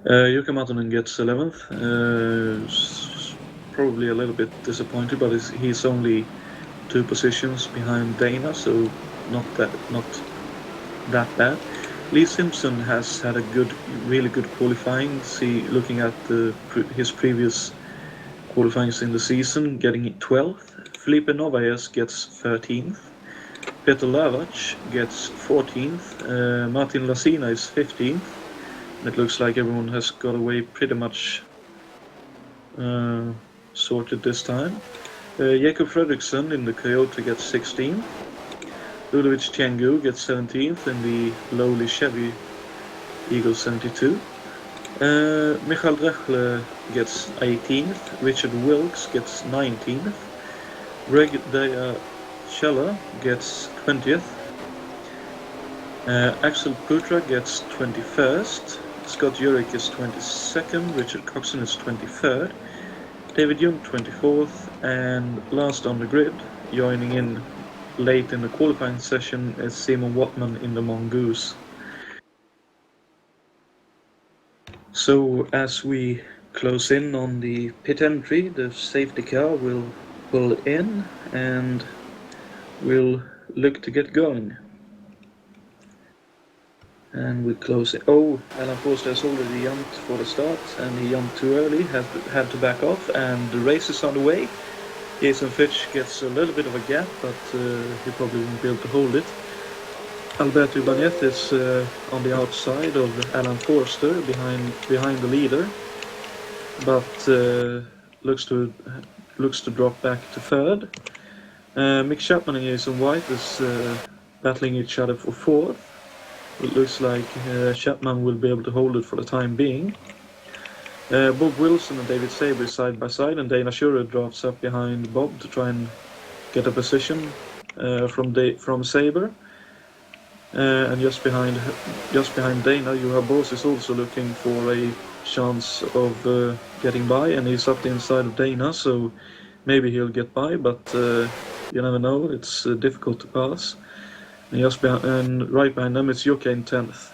Jukka Matonen gets 11th. Probably a little bit disappointed, but he's only 2 positions behind Dana, so not that bad. Lee Simpson has had a really good qualifying. Looking at his previous qualifyings in the season, getting 12th. Felipe Novaes gets 13th. Peter Lavac gets 14th. Martin Lasina is 15th. It looks like everyone has got away pretty much sorted this time. Jakob Fredriksson in the Toyota gets 16th. Ludovic Tiangu gets 17th in the lowly Chevy Eagle 72. Michael Drechle gets 18th. Richard Wilkes gets 19th. Greg Scheller gets 20th. Axel Putra gets 21st. Scott Jurek is 22nd. Richard Coxon is 23rd. David Young 24th. And last on the grid, joining in late in the qualifying session, is Simon Wattman in the Mongoose. So as we close in on the pit entry, the safety car will pull in and we'll look to get going. And we close it. Oh, Alan Forster has already jumped for the start, and he jumped too early, had to back off, and the race is on the way. Jason Fitch gets a little bit of a gap, but he probably won't be able to hold it. Alberto Ibanez is on the outside of Alan Forster, behind the leader, but looks to drop back to third. Mick Chapman and Jason White is battling each other for fourth. It looks like Chapman will be able to hold it for the time being. Bob Wilson and David Sabre side by side, and Dana Schurer drafts up behind Bob to try and get a position from Sabre. And just behind Dana, Juha Boos is also looking for a chance of getting by, and he's up the inside of Dana, so maybe he'll get by, but you never know. It's difficult to pass. And right behind them it's Jukka in 10th.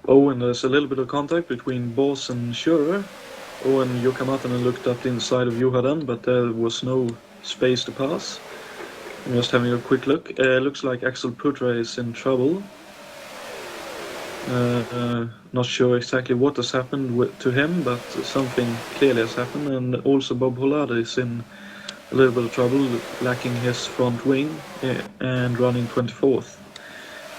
Oh, and there's a little bit of contact between Boos and Schurer. Oh, and Jukka Matonen looked up the inside of Juha then, but there was no space to pass. I'm just having a quick look. Looks like Axel Putra is in trouble. Not sure exactly what has happened to him, but something clearly has happened. And also Bob Hollade is in a little bit of trouble, lacking his front wing and running 24th.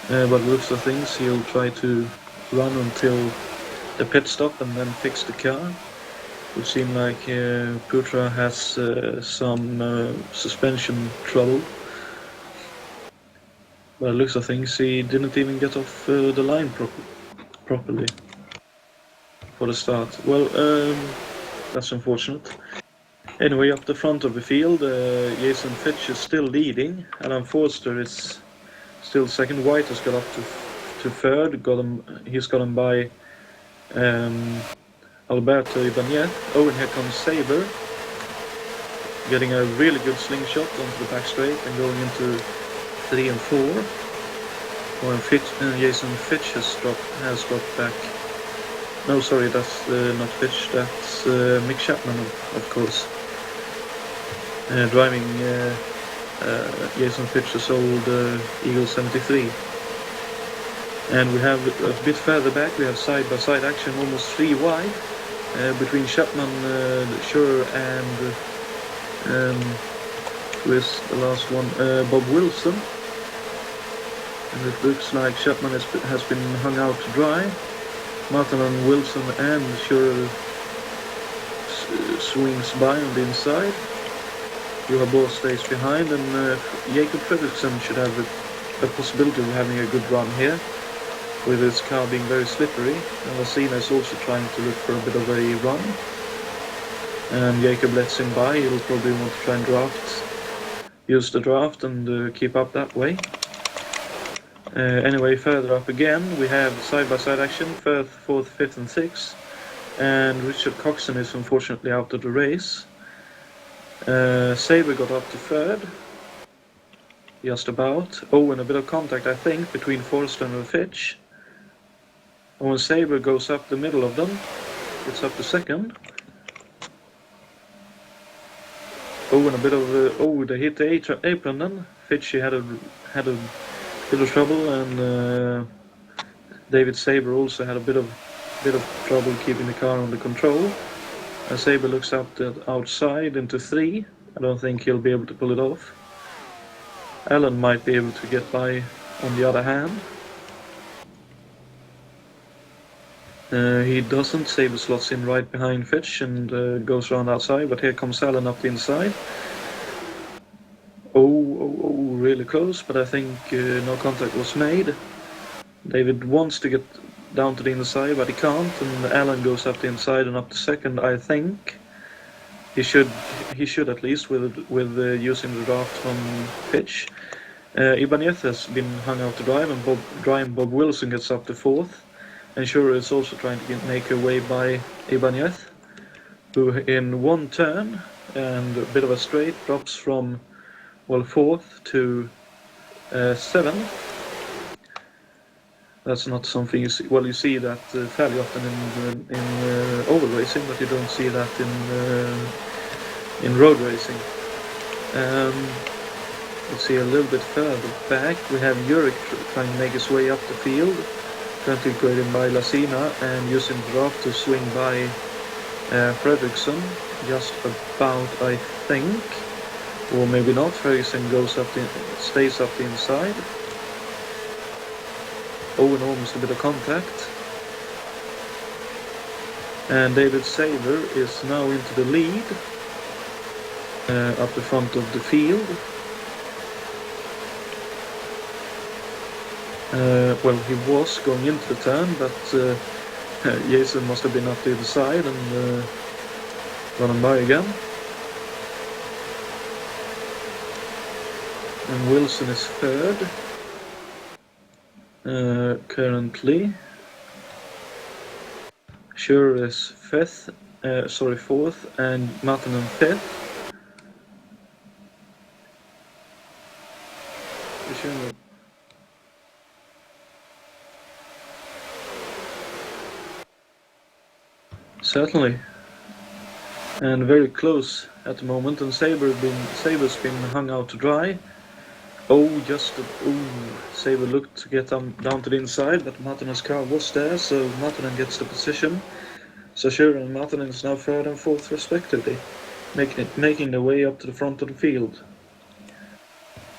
But looks of things, he'll try to run until the pit stop and then fix the car. It would seem like Putra has some suspension trouble. By the looks of things, he didn't even get off the line properly for the start. Well, that's unfortunate. Anyway, up the front of the field, Jason Fitch is still leading. Alan Forster is still second. White has got up to third. He's got him by Alberto Ibanez. Oh, and here comes Sabre, getting a really good slingshot onto the back straight and going into 3 and 4. Well, Jason Fitch has dropped back. No, sorry, that's not Fitch. That's Mick Chapman, of course. Driving Jason Fitch's old Eagle 73. And we have a bit further back, we have side-by-side action, almost 3 wide, between Chapman, Schurer, and who is the last one? Bob Wilson. And it looks like Chapman has been hung out to dry. Martin and Wilson and Schurer swings by on the inside. Juha Boos stays behind, and Jakob Fredriksson should have a possibility of having a good run here, with his car being very slippery. And Lasina is also trying to look for a bit of a run. And Jakob lets him by. He'll probably want to try and use the draft and keep up that way. Anyway, further up again, we have side-by-side action, 3rd, 4th, 5th and 6th. And Richard Coxon is unfortunately out of the race. Sabre got up to 3rd. just about. Oh, and a bit of contact, I think, between Forster and Fitch. Oh, and Sabre goes up the middle of them. It's up to second. Oh, and a bit of they hit the apron then. Fitch had a bit of trouble, and David Sabre also had a bit of trouble keeping the car under control. And Sabre looks up the outside into 3. I don't think he'll be able to pull it off. Alan might be able to get by on the other hand. He doesn't. Sabre slots in right behind Fitch and goes around outside, but here comes Alan up the inside. Oh, really close, but I think no contact was made. David wants to get down to the inside, but he can't, and Alan goes up the inside and up to second, I think. He should at least with using the draft from Fitch. Ibanez has been hung out to drive, and Bob Wilson gets up to 4th. And Shura is also trying to make her way by Ibanez, who in one turn and a bit of a straight drops from 4th to 7th. That's not something you see. Well, you see that fairly often in oval racing, but you don't see that in road racing. Let's see a little bit further back. We have Jurek trying to make his way up the field, currently graded by Lacina, and using the draft to swing by Fredriksson, just about, I think, or maybe not. Fredriksson stays up the inside. Oh, and almost a bit of contact. And David Sabre is now into the lead, up the front of the field. Well, he was going into the turn, but Jason must have been up the other side and run him by again. And Wilson is 3rd. Currently. Sure is 4th, and Martin 5th. Certainly, and very close at the moment, and Saber's been hung out to dry. Sabre looked to get down to the inside, but Martinen's car was there, so Martinen gets the position. So Shearer and Martinen is now 3rd and 4th respectively, making their way up to the front of the field.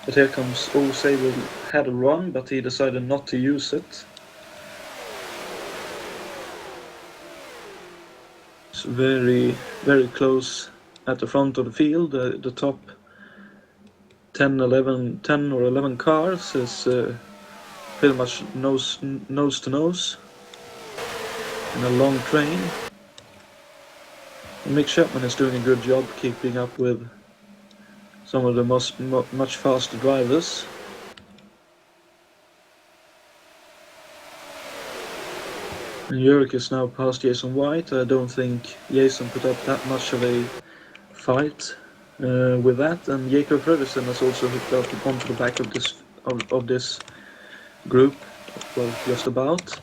But here comes, Sabre had a run, but he decided not to use it. It's very, very close at the front of the field. The top 10 or 11 cars is pretty much nose to nose in a long train. And Mick Chapman is doing a good job keeping up with some of the much faster drivers. And Jurek is now past Jason White. I don't think Jason put up that much of a fight with that, and Jakob Fredriksson has also hooked up onto the back of this group. Well, just about.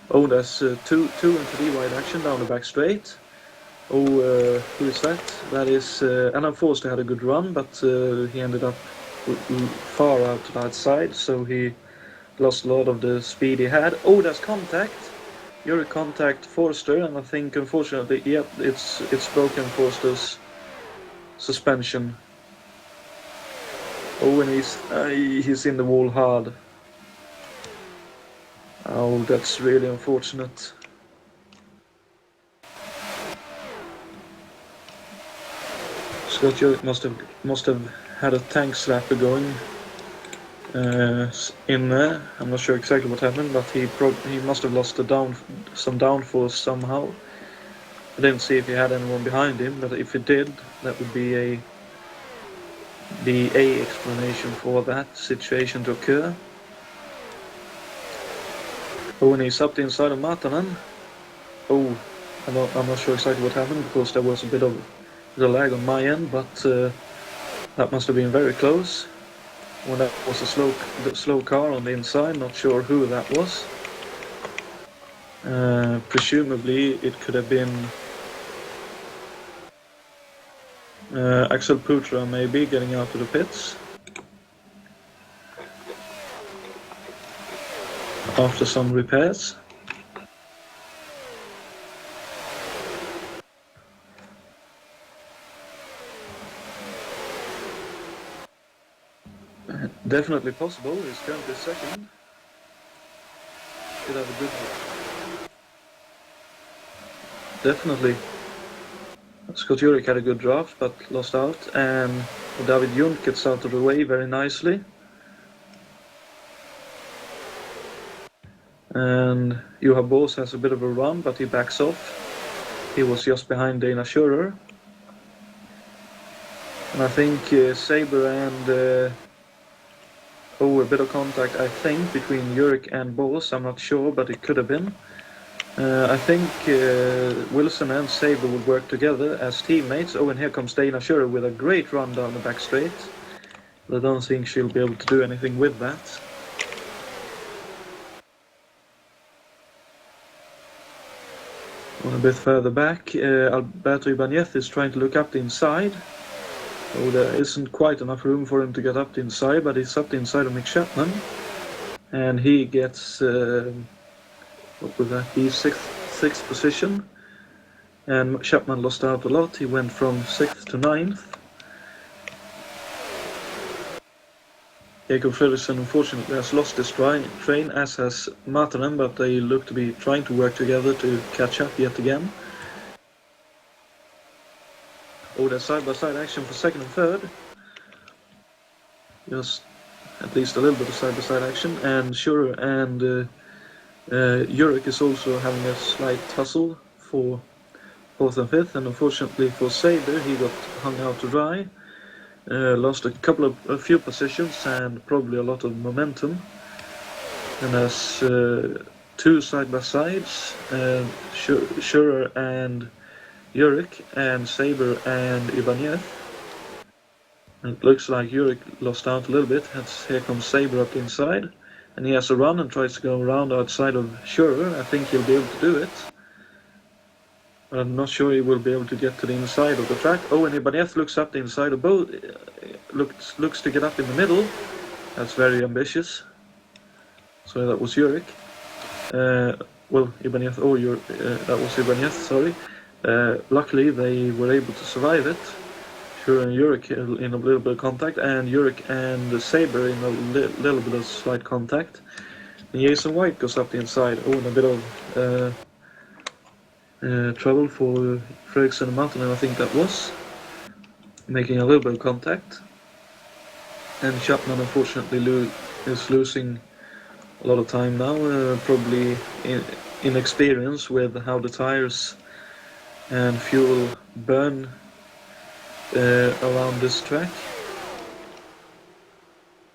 There's two and 3 wide action down the back straight. Who is that? That is Alan Forster. Had a good run, but he ended up far out to that side, so he lost a lot of the speed he had. There's contact. You're a contact Forster, and I think unfortunately, it's broken Forster's suspension. And he's in the wall hard. That's really unfortunate. Scott Jurek must have had a tank slapper going in there. I'm not sure exactly what happened, but he must have lost some downforce somehow. I didn't see if he had anyone behind him, but if he did, that would be a explanation for that situation to occur. And he's up the inside of Martinen. I'm not sure exactly what happened, because there was a bit of lag on my end, but that must have been very close. When that was a slow car on the inside, not sure who that was. Presumably it could have been Axel Putra, maybe, getting out of the pits after some repairs. Definitely possible. He's currently second. Could have a good... Definitely. Scott Jurek had a good draft, but lost out. And David Jund gets out of the way very nicely. And Johan Boos has a bit of a run, but he backs off. He was just behind Dana Schurer. And I think Saber and... a bit of contact, I think, between Jurek and Boos. I'm not sure, but it could have been. I think Wilson and Saber would work together as teammates. Oh, and here comes Dana Schurer with a great run down the back straight. But I don't think she'll be able to do anything with that. A bit further back, Alberto Ibanez is trying to look up the inside. Oh, there isn't quite enough room for him to get up the inside, but he's up the inside of Mick Chapman. And he gets, what would that be, sixth position. And Chapman lost out a lot. He went from 6th to 9th. Jakob Fredriksson unfortunately has lost his train, as has Martinen, but they look to be trying to work together to catch up yet again. Oh, there's side-by-side action for second and third. Just at least a little bit of side-by-side action. And Schurer and Jurek is also having a slight tussle for 4th and 5th. And unfortunately for Saber, he got hung out to dry. Lost a few positions and probably a lot of momentum. And there's two side-by-sides, Schurer and Jurek, and Saber and Ibanez. It looks like Jurek lost out a little bit. Here comes Saber up the inside, and he has a run and tries to go around outside of Schurer. I think he'll be able to do it. But I'm not sure he will be able to get to the inside of the track. Oh, and Ibanez looks up the inside of both. Looks to get up in the middle. That's very ambitious. So that was Jurek. Ibanez. That was Ibanez. Sorry. Luckily, they were able to survive it. Schurer and Jurek in a little bit of contact, and Jurek and Saber in a little bit of slight contact. And Jason White goes up the inside. Oh, and a bit of trouble for Fredriksson and Martinen, I think that was. Making a little bit of contact. And Chapman unfortunately is losing a lot of time now, probably inexperience with how the tires and fuel burn around this track.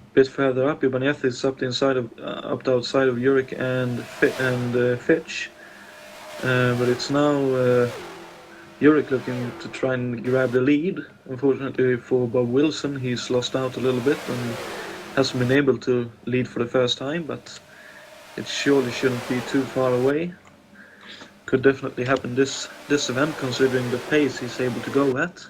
A bit further up, Ibanez is up the outside of Jurek and Fitch. But it's now Jurek looking to try and grab the lead. Unfortunately for Bob Wilson, he's lost out a little bit and hasn't been able to lead for the first time, but it surely shouldn't be too far away. Could definitely happen this event, considering the pace he's able to go at.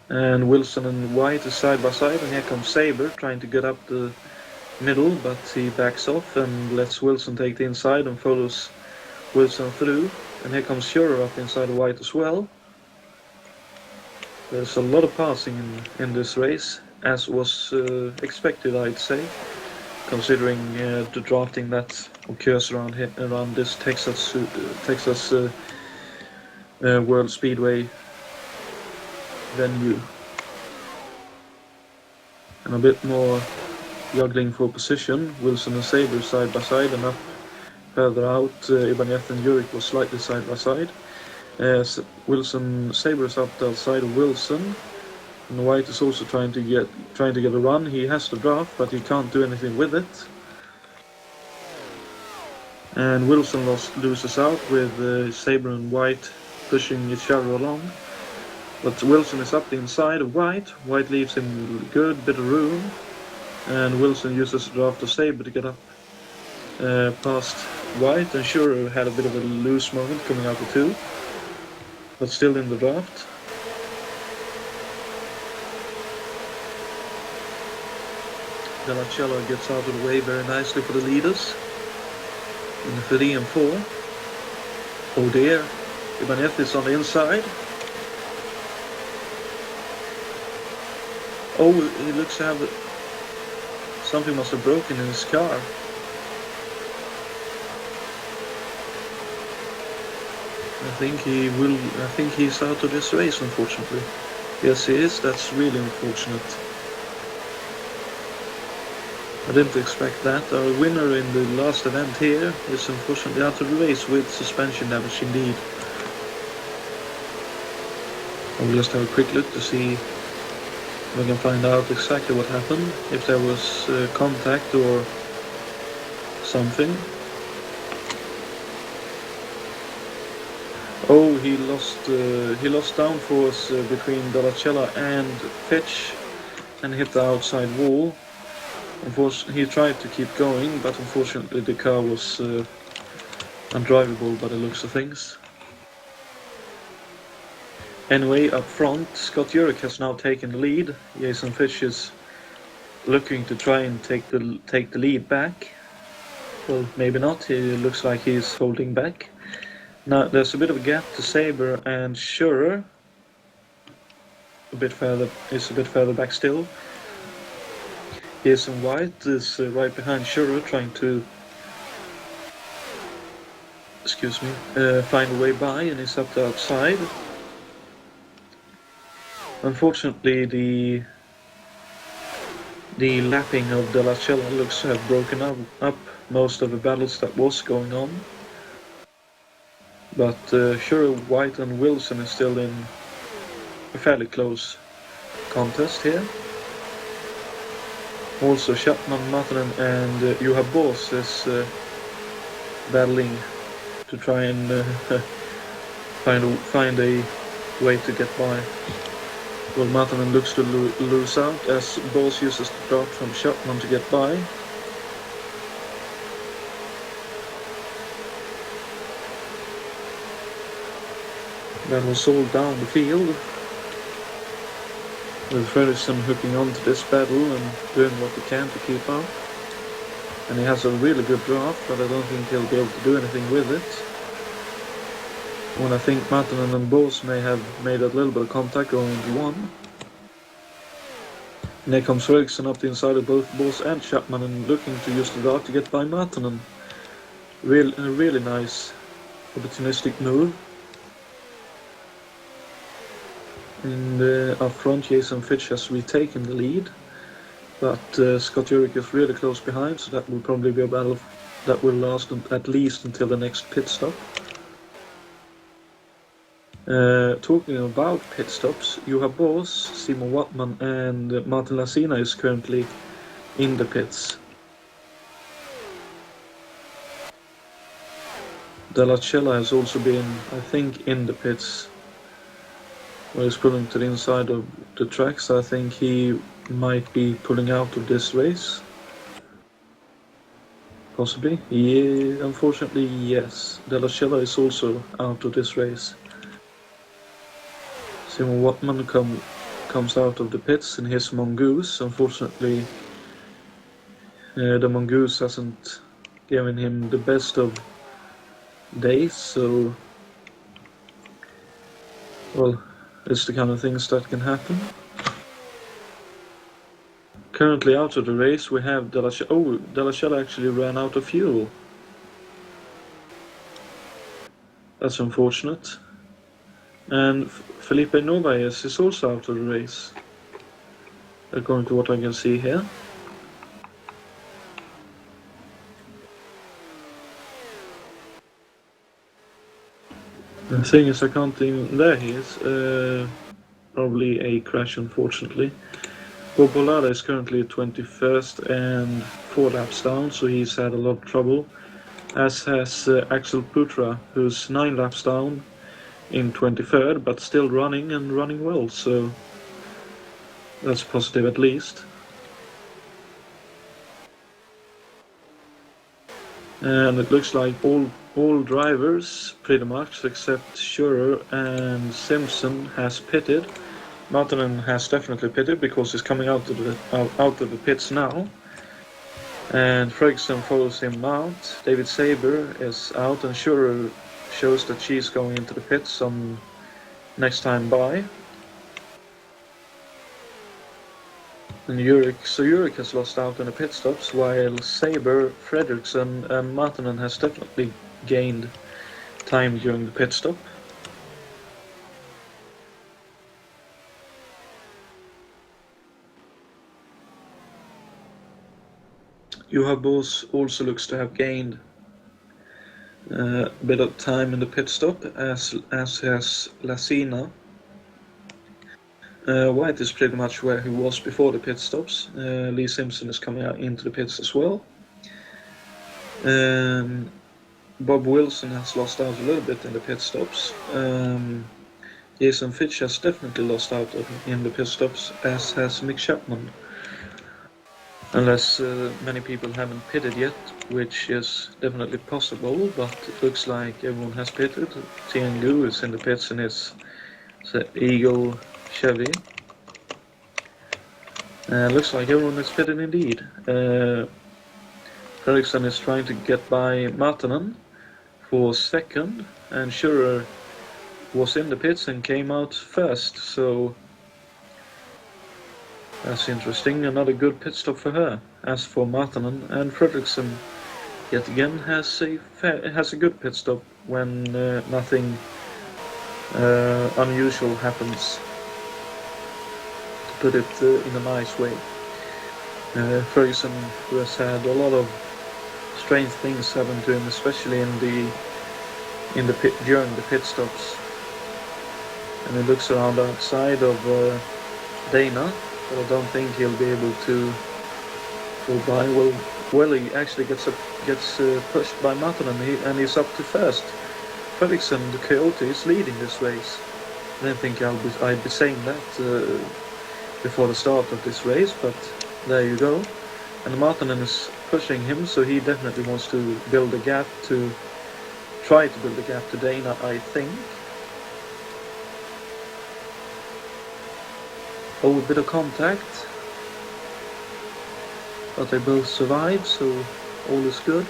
And Wilson and White is side by side, and here comes Saber trying to get up the middle, but he backs off and lets Wilson take the inside and follows Wilson through. And here comes Schurer up inside of White as well. There's a lot of passing in this race, as was expected, I'd say, considering the drafting that occurs around this Texas World Speedway venue. And a bit more juggling for position. Wilson and Saber side by side, and up further out Ibanez and Jurek was slightly side by side. Saber is up the outside of Wilson, and White is also trying to get a run. He has the draft, but he can't do anything with it. And Wilson loses out with Saber and White pushing each other along. But Wilson is up the inside of White. White leaves him a good bit of room. And Wilson uses the draft of Sabre to get up past White. And Sure had a bit of a loose moment coming out of 2. But still in the draft. Delacello gets out of the way very nicely for the leaders. In 3 and 4. Oh dear. Ibanez is on the inside. Oh, he looks to have... Something must have broken in his car. I think he's out of this race, unfortunately. Yes, he is. That's really unfortunate. I didn't expect that. Our winner in the last event here is unfortunately out of the race with suspension damage indeed. I'll just have a quick look to see if I can find out exactly what happened. If there was contact or something. Oh, he lost downforce between Dalacella and Fitch and hit the outside wall. Unfortunately, he tried to keep going, but unfortunately the car was undrivable by the looks of things. Anyway, up front, Scott Jurek has now taken the lead. Jason Fitch is looking to try and take the lead back. Well, maybe not. It looks like he's holding back. Now there's a bit of a gap to Sabre and Schurer. It's a bit further back still. Jason White is right behind Schurer, trying to find a way by, and he's up the outside. Unfortunately, the lapping of Dalacella looks to have broken up most of the battles that was going on. But Schurer, White and Wilson is still in a fairly close contest here. Also Chapman, Matanen and Juha Boss is battling to try and find a way to get by. Well, Matanen looks to lose out as Boss uses the dart from Chapman to get by. That was all down the field, with Fredriksson hooking on to this battle and doing what he can to keep up. And he has a really good draft, but I don't think he'll be able to do anything with it. When I think Matanen and Boss may have made a little bit of contact going into 1. And here comes Fredriksson up the inside of both Boss and Chapman and looking to use the dart to get by Matanen. A really nice opportunistic move. And up front, Jason Fitch has retaken the lead, but Scott Jurek is really close behind, so that will probably be a battle that will last at least until the next pit stop. Talking about pit stops, Juha Boss, Simon Wattman and Martin Lasina is currently in the pits. Dalacella has also been, I think, in the pits. Well, he's pulling to the inside of the tracks. I think he might be pulling out of this race. Possibly. Yeah, unfortunately, yes. Dalacella is also out of this race. Simon Wattman comes out of the pits in his Mongoose. Unfortunately, the Mongoose hasn't given him the best of days, so... Well... It's the kind of things that can happen. Currently out of the race we have Dalacella. Oh, Dalacella actually ran out of fuel. That's unfortunate. And Felipe Novaes is also out of the race, according to what I can see here. The thing is, I can't even... There he is. Probably a crash, unfortunately. Bob Bolada is currently 21st and 4 laps down, so he's had a lot of trouble. As has Axel Putra, who's 9 laps down in 23rd, but still running and running well, so that's positive at least. And it looks like all drivers, pretty much, except Schurer and Simpson, has pitted. Martinen has definitely pitted because he's coming out of the pits now. And Ferguson follows him out. David Saber is out, and Schurer shows that she's going into the pits on next time by. And Jurek has lost out in the pit stops, while Saber, Fredriksson and Martinen has definitely gained time during the pit stop. Juha Boos also looks to have gained a bit of time in the pit stop, as has Lassina. White is pretty much where he was before the pit stops. Lee Simpson is coming out into the pits as well. Bob Wilson has lost out a little bit in the pit stops. Jason Fitch has definitely lost out in the pit stops, as has Mick Chapman. Unless many people haven't pitted yet, which is definitely possible, but it looks like everyone has pitted. Tiangu is in the pits in his Eagle Chevy. Looks like everyone is pitted indeed. Fredriksson is trying to get by Martinen for second, and Schurer was in the pits and came out first, so that's interesting. Another good pit stop for her. As for Martinen, and Fredriksson yet again has a good pit stop when nothing unusual happens, to put it in a nice way. Ferguson, who has had a lot of strange things happen to him, especially in the pit during the pit stops, and he looks around outside of Dana, but I don't think he'll be able to go by. Well, he actually gets pushed by Martinen, and he's up to first. Fredriksson, the Coyote, is leading this race. I don't think I'd be saying that before the start of this race, but there you go. And Martinen is pushing him, so he definitely wants to try to build a gap to Dana, I think. Oh, a bit of contact, but they both survived, so all is good.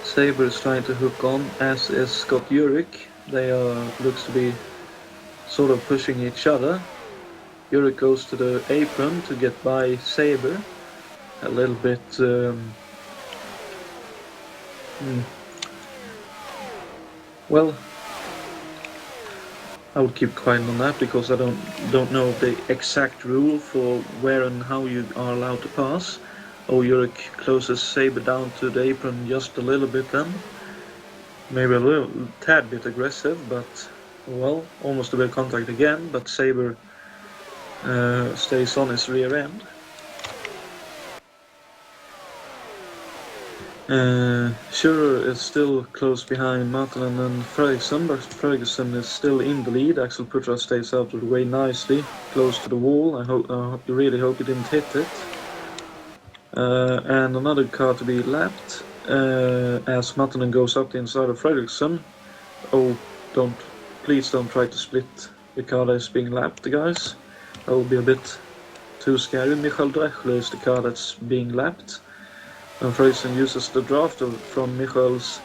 Saber is trying to hook on, as is Scott Jurek. They looks to be sort of pushing each other. Jurek goes to the apron to get by Saber. A little bit well, I would keep quiet on that because I don't know the exact rule for where and how you are allowed to pass. Oh, Jurek closes Saber down to the apron just a little bit then. Maybe a little tad bit aggressive, but well, almost a bit of contact again, but Saber stays on his rear end. Schurer is still close behind Martinen and Fredriksson, but Ferguson is still in the lead. Axel Putra stays out of the way nicely, close to the wall. I really hope he didn't hit it. And another car to be lapped as Martinen goes up the inside of Fredriksson. Oh, please don't try to split the car that is being lapped, guys. That will be a bit too scary. Michael Drechler is the car that's being lapped. And Fredriksson uses the draft from Michal's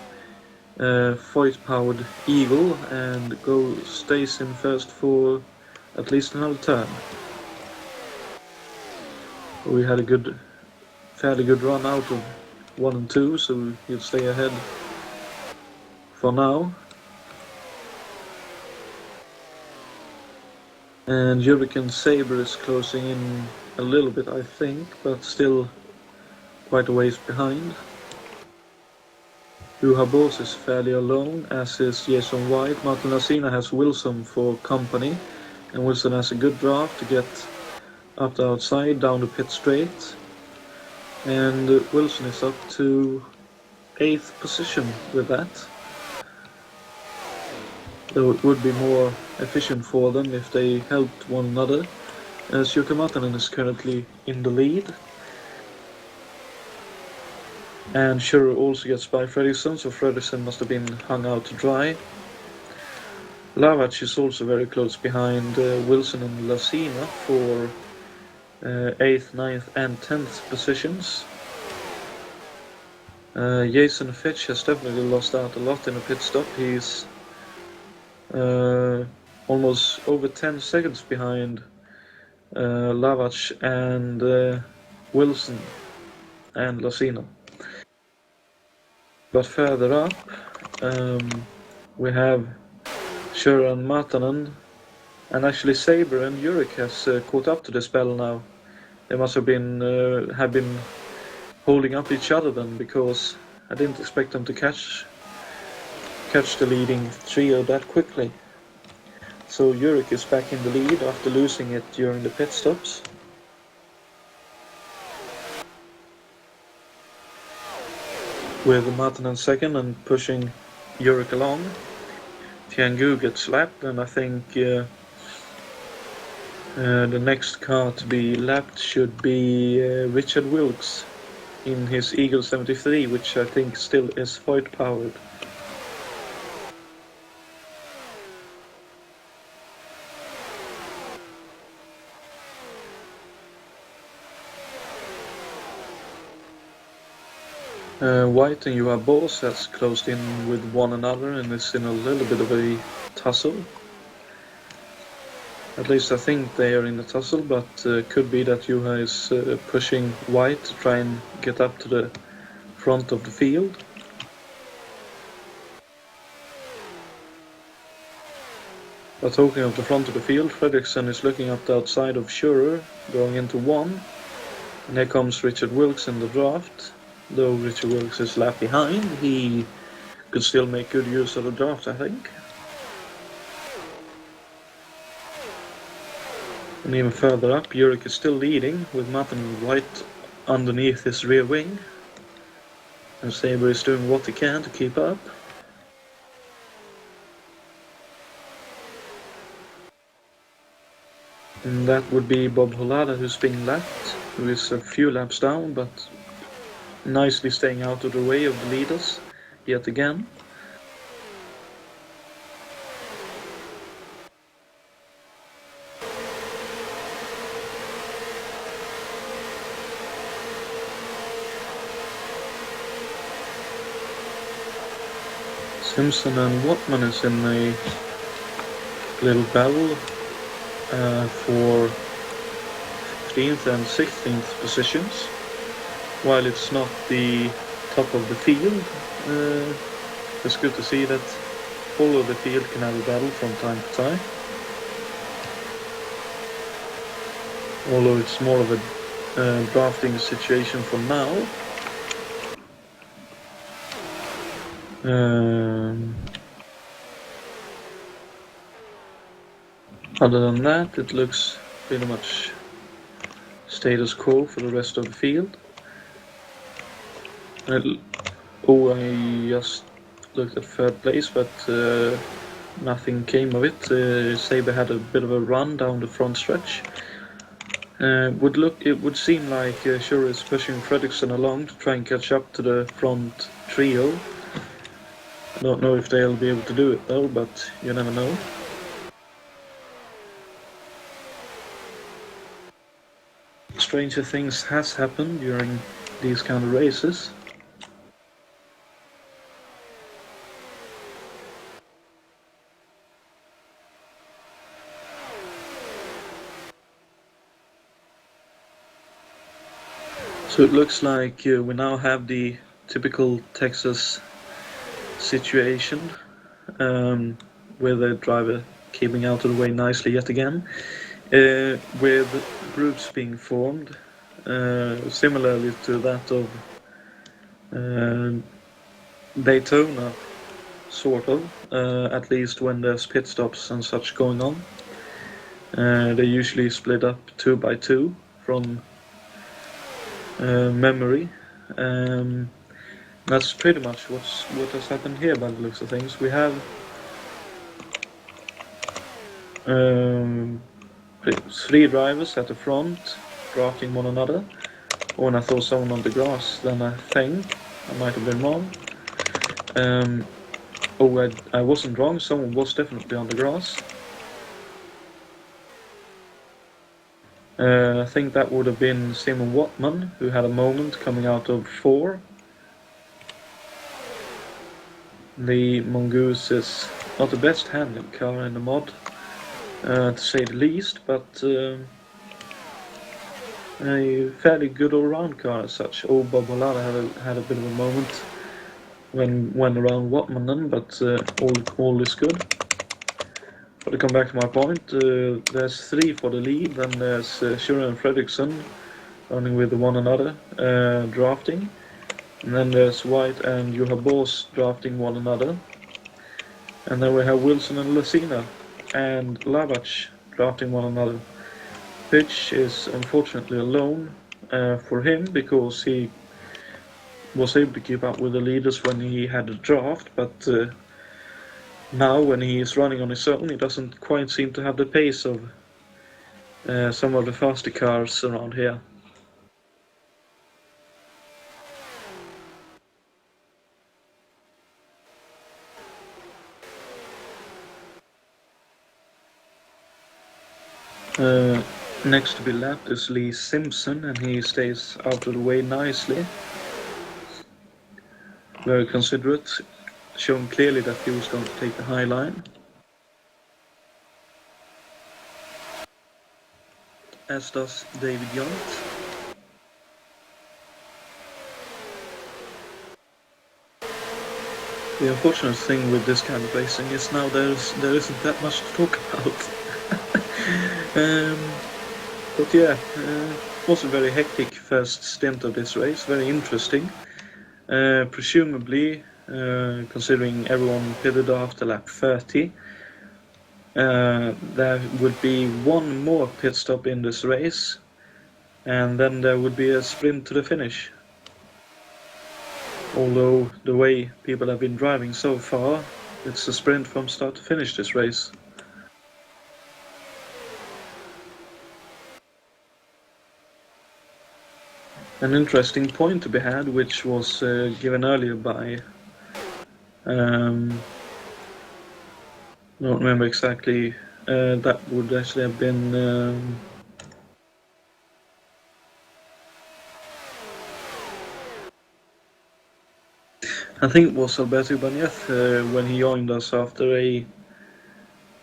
Voigt-powered Eagle and stays in first for at least another turn. We had a fairly good run out of 1 and 2, so he'll stay ahead for now. And Jurek and Saber is closing in a little bit, I think, but still quite a ways behind. Juha Boos is fairly alone, as is Jason White. Martin Lassina has Wilson for company, and Wilson has a good draft to get up the outside, down the pit straight. And Wilson is up to 8th position with that. Though it would be more efficient for them if they helped one another, as Jonatan is currently in the lead. And Schurer also gets by Fredriksson, so Fredriksson must have been hung out to dry. Lavac is also very close behind Wilson and Lacina for 8th, 9th and 10th positions. Jason Fitch has definitely lost out a lot in a pit stop. He's almost over 10 seconds behind Lavac and Wilson and Lacina. But further up, we have Schurer and Matanen, and actually Saber and Jurek has caught up to the spell now. They must have been holding up each other then, because I didn't expect them to catch the leading trio that quickly. So Jurek is back in the lead after losing it during the pit stops. With Matanen second and pushing Jurek along. Tiangu gets lapped, and I think the next car to be lapped should be Richard Wilkes in his Eagle 73, which I think still is Voigt powered. White and Johan Bos has closed in with one another and is in a little bit of a tussle. At least I think they are in a tussle, but could be that Juha is pushing White to try and get up to the front of the field. But talking of the front of the field, Fredriksson is looking up the outside of Schurer, going into one. And here comes Richard Wilkes in the draft. Though Richard Wilkes is left behind, he could still make good use of the draft, I think. And even further up, Jurek is still leading, with Martin and White underneath his rear wing. And Saber is doing what he can to keep up. And that would be Bob Holada who's being lapped, who is a few laps down, but nicely staying out of the way of the leaders, yet again. Simpson and Watman is in a little battle for 15th and 16th positions. While it's not the top of the field, it's good to see that all of the field can have a battle from time to time. Although it's more of a drafting situation for now. Other than that, it looks pretty much status quo for the rest of the field. I just looked at third place, but nothing came of it. Saber had a bit of a run down the front stretch. It would seem like Schurer is pushing Fredriksson along to try and catch up to the front trio. I don't know if they'll be able to do it though, but you never know. Stranger things has happened during these kind of races. So it looks like we now have the typical Texas situation, with the driver keeping out of the way nicely yet again, with groups being formed, similarly to that of Daytona, sort of, at least when there's pit stops and such going on. They usually split up 2 by 2 from memory. That's pretty much what has happened here by the looks of things. We have um, 3 drivers at the front drafting one another. Or when I saw someone on the grass, then I think I might have been wrong. I wasn't wrong, someone was definitely on the grass. I think that would have been Simon Watman, who had a moment coming out of 4. The Mongoose is not the best handling car in the mod, to say the least, but a fairly good all-round car as such. Bob Bolada had a bit of a moment when around Watmanen, but all is good. But to come back to my point, there's 3 for the lead, then there's Shure and Fredriksson running with one another, drafting. And then there's White and Juha Bos drafting one another. And then we have Wilson and Lucina and Lavach drafting one another. Pitch is unfortunately alone for him because he was able to keep up with the leaders when he had a draft, but now when he is running on his own, he doesn't quite seem to have the pace of some of the faster cars around here. Next to be lapped is Lee Simpson, and he stays out of the way nicely. Very considerate, showing clearly that he was going to take the high line. As does David Yount. The unfortunate thing with this kind of racing is now there isn't that much to talk about. But yeah, was a very hectic first stint of this race, very interesting. Presumably, considering everyone pitted after lap 30, there would be one more pit stop in this race, and then there would be a sprint to the finish. Although the way people have been driving so far, it's a sprint from start to finish this race. An interesting point to be had, which was given earlier by I don't remember exactly. That would actually have been I think it was Alberto Ibanez when he joined us after he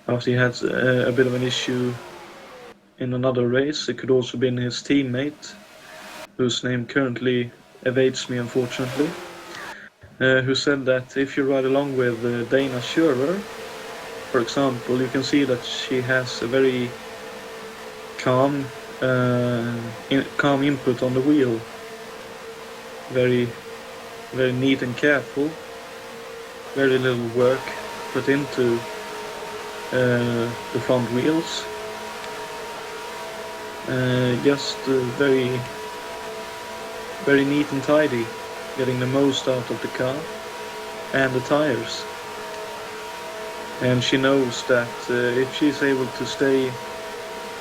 had a bit of an issue in another race. It could also have been his teammate, whose name currently evades me unfortunately, who said that if you ride along with Dana Schurer, for example, you can see that she has a very calm input on the wheel, very neat and careful, very little work put into the front wheels, just very neat and tidy, getting the most out of the car and the tires. And she knows that if she's able to stay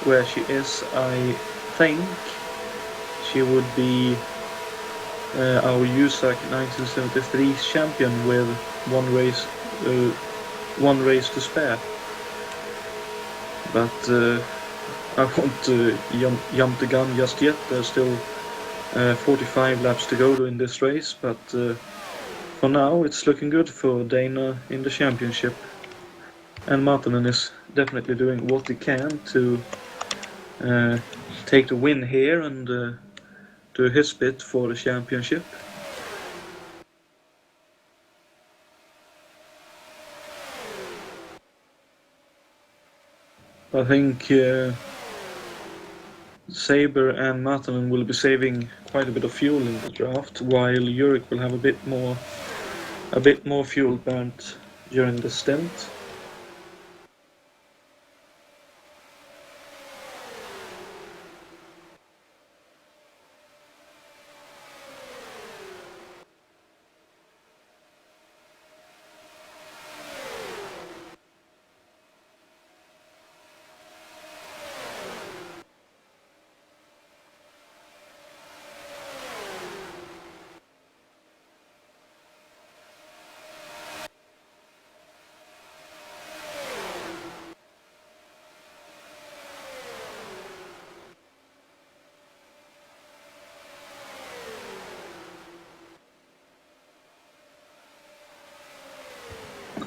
where she is, I think she would be our USAC 1973 champion with one race to spare. But I won't jump the gun just yet. There's still 45 laps to go in this race, but for now it's looking good for Dana in the championship. And Martinen is definitely doing what he can to take the win here and do his bit for the championship. I think Saber and Martinen will be saving quite a bit of fuel in the draft, while Jurek will have a bit more fuel burnt during the stint.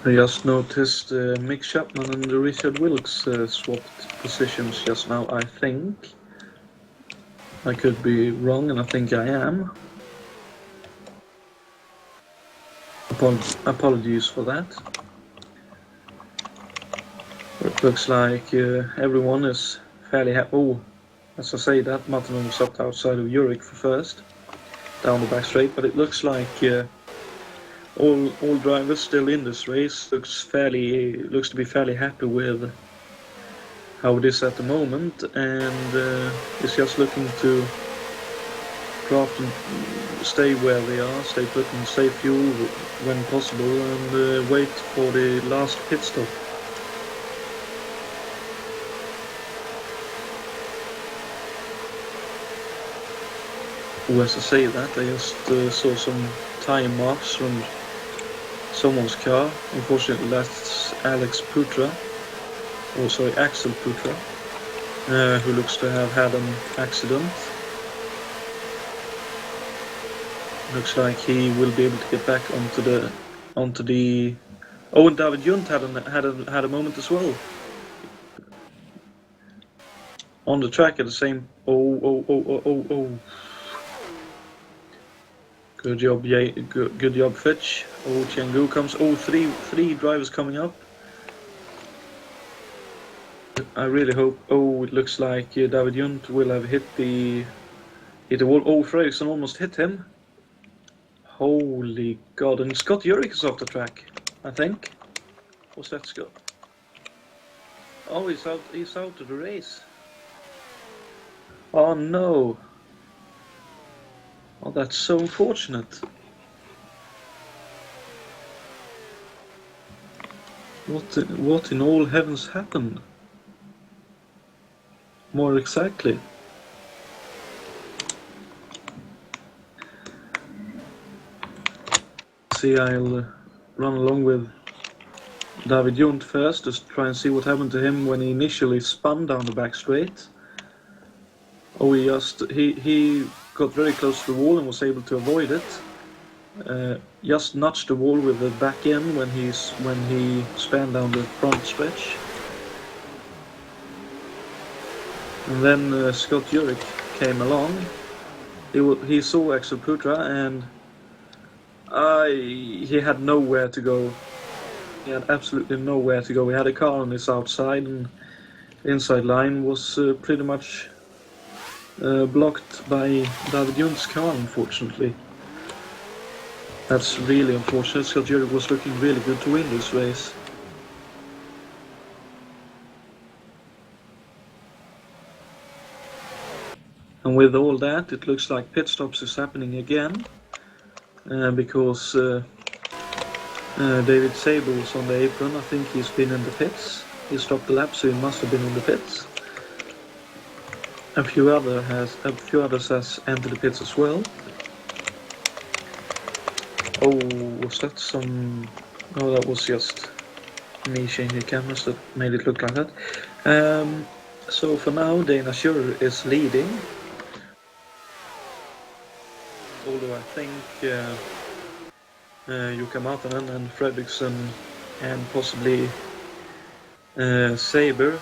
I just noticed Mick Chapman and Richard Wilkes swapped positions just now, I think. I could be wrong, and I think I am. Apologies for that. It looks like everyone is fairly happy. Oh, as I say that, Martin stopped outside of Zurich for first, down the back straight, but it looks like all drivers still in this race looks to be fairly happy with how it is at the moment, and is just looking to craft and stay where they are, stay put and save fuel when possible, and wait for the last pit stop. As I say that, I just saw some time marks from someone's car. Unfortunately, that's Axel Putra, who looks to have had an accident. Looks like he will be able to get back onto the. Oh, and David Junt had a moment as well. On the track at the same. Oh. Good job, good job, Fitch. Oh, Tiangu comes. Oh, three drivers coming up. I really hope. Oh, it looks like David Junt will have hit the wall. Oh, Fredriksson almost hit him. Holy God! And Scott Jurek is off the track, I think. What's that, Scott? Oh, he's out. He's out of the race. Oh no! Oh, that's so unfortunate. What in all heavens happened? More exactly. See, I'll run along with David Junt first, just try and see what happened to him when he initially spun down the back straight. Oh, he got very close to the wall and was able to avoid it. Just nudged the wall with the back end when he span down the front stretch. And then Scott Jurek came along. He saw Axel Putra, and he had nowhere to go. He had absolutely nowhere to go. He had a car on his outside, and the inside line was pretty much blocked by David Junt's car, unfortunately. That's really unfortunate. Scott Jurek was looking really good to win this race. And with all that, it looks like pit stops is happening again, because David Sable's on the apron. I think he's been in the pits. He stopped the lap, so he must have been in the pits. A few others has entered the pits as well. Oh, was that some? No, that was just me changing cameras that made it look like that. So for now, Dana Schurer is leading. Although I think Jukka Martinen and Fredriksson and possibly Saber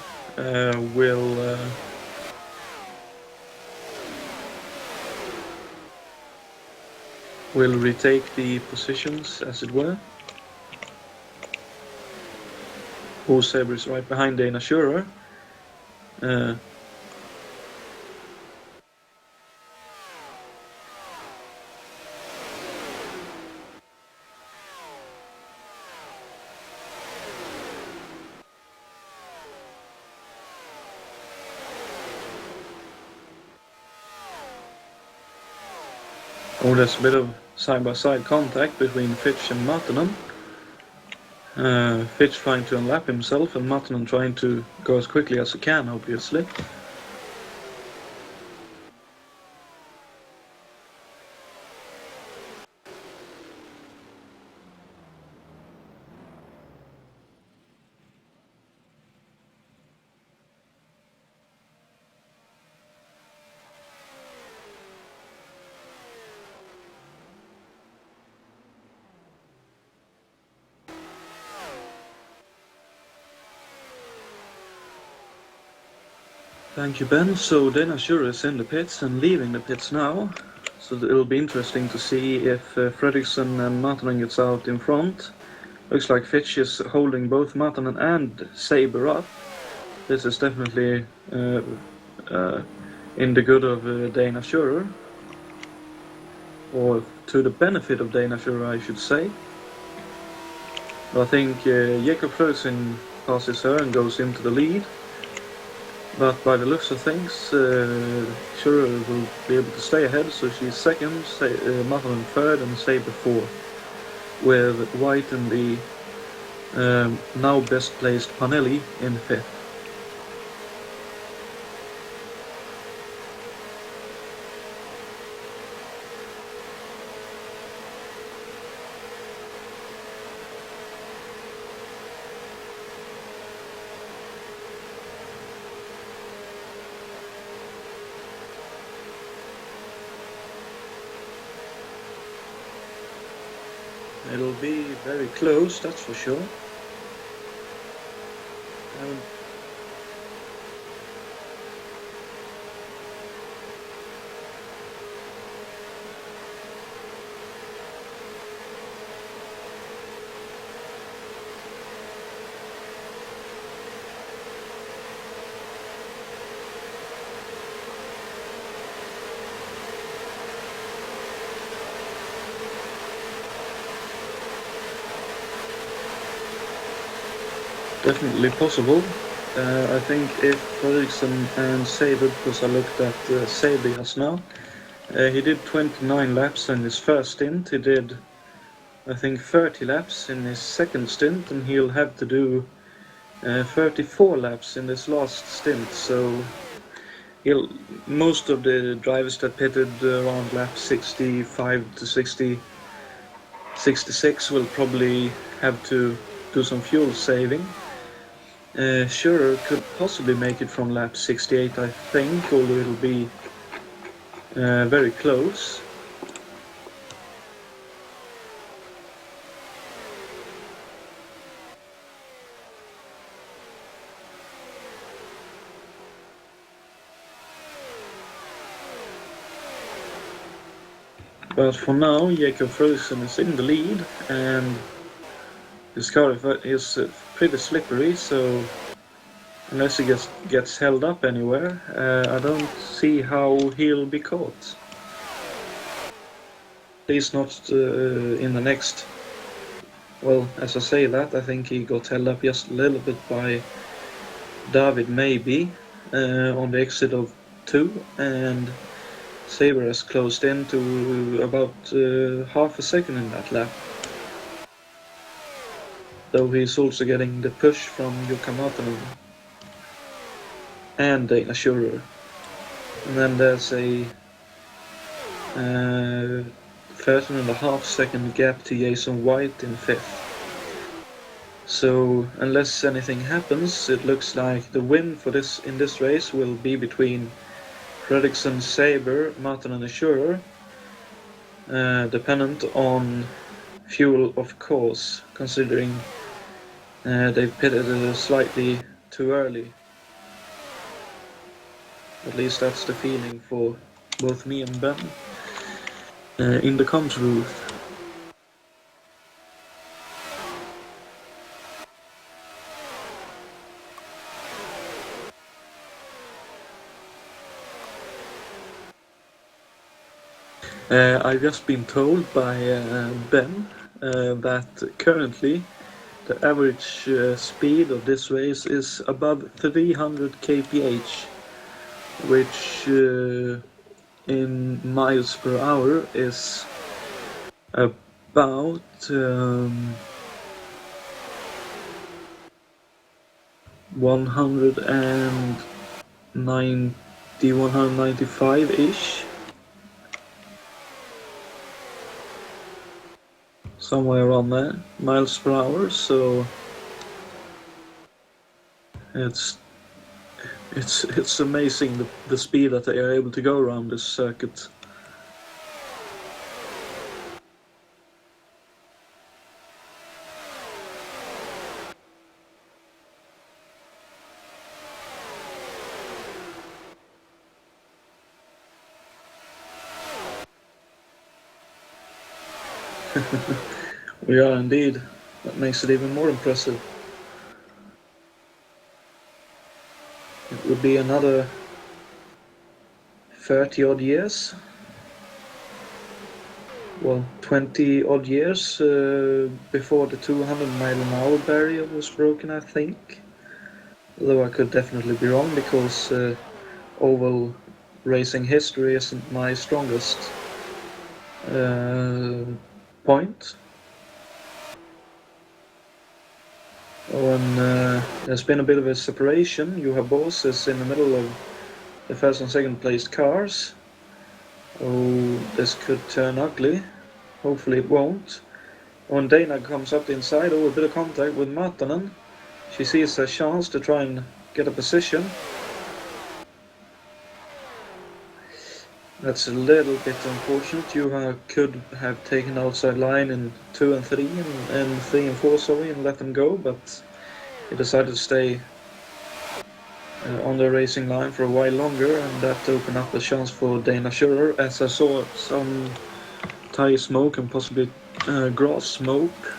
will retake the positions, as it were. Oh, Saber is right behind Dana Schurer. Oh, there's a bit of side-by-side contact between Fitch and Martinen. Fitch trying to unlap himself, and Martinen trying to go as quickly as he can, obviously. Thank you, Ben. So Dana Shure is in the pits and leaving the pits now. So it'll be interesting to see if Fredriksson and Matanen gets out in front. Looks like Fitch is holding both Matanen and Saber up. This is definitely in the good of Dana Shure. Or to the benefit of Dana Shure, I should say. I think Jakob Fredriksson passes her and goes into the lead. But by the looks of things, Shure will be able to stay ahead, so she's second, Matanen third, and Saber fourth, with White and the now best placed Panelli in fifth. It'll be very close, that's for sure. Definitely possible. I think if Fredriksson and Saber, because I looked at Saber just now, he did 29 laps in his first stint. He did, I think, 30 laps in his second stint, and he'll have to do 34 laps in this last stint. So most of the drivers that pitted around lap 65 to 60, 66 will probably have to do some fuel saving. Shure could possibly make it from lap 68, I think, although it'll be very close. But for now, Jakob Fredriksson is in the lead, and his car is pretty slippery, so unless he gets held up anywhere, I don't see how he'll be caught. At least not in the next. Well, as I say that, I think he got held up just a little bit by David, maybe, on the exit of 2, and Saber has closed in to about half a second in that lap. Though he's also getting the push from Jukka Matanen and Dana Shure. And then there's a 13.5 second gap to Jason White in 5th. So unless anything happens, it looks like the win for in this race will be between Fredriksson, Saber, Matanen and Shure, dependent on fuel, of course, considering they've pitted slightly too early. At least that's the feeling for both me and Ben in the comms booth. I've just been told by Ben that currently the average speed of this race is above 300 kph, which in miles per hour is about 195-ish. Somewhere around there, miles per hour, so it's amazing the speed that they are able to go around this circuit. We are indeed. That makes it even more impressive. It would be another 30 odd years. Well, 20 odd years before the 200-mile-an-hour barrier was broken, I think. Though I could definitely be wrong, because oval racing history isn't my strongest point. Oh, and there's been a bit of a separation. You have Bose is in the middle of the first and second placed cars. Oh, this could turn ugly. Hopefully it won't. When Dana comes up the inside, a bit of contact with Martanen. She sees a chance to try and get a position. That's a little bit unfortunate. You could have taken outside line in 2 and 3 and 3 and 4, sorry, and let them go, but he decided to stay on the racing line for a while longer, and that opened up a chance for Dana Schurer, as I saw some tire smoke and possibly grass smoke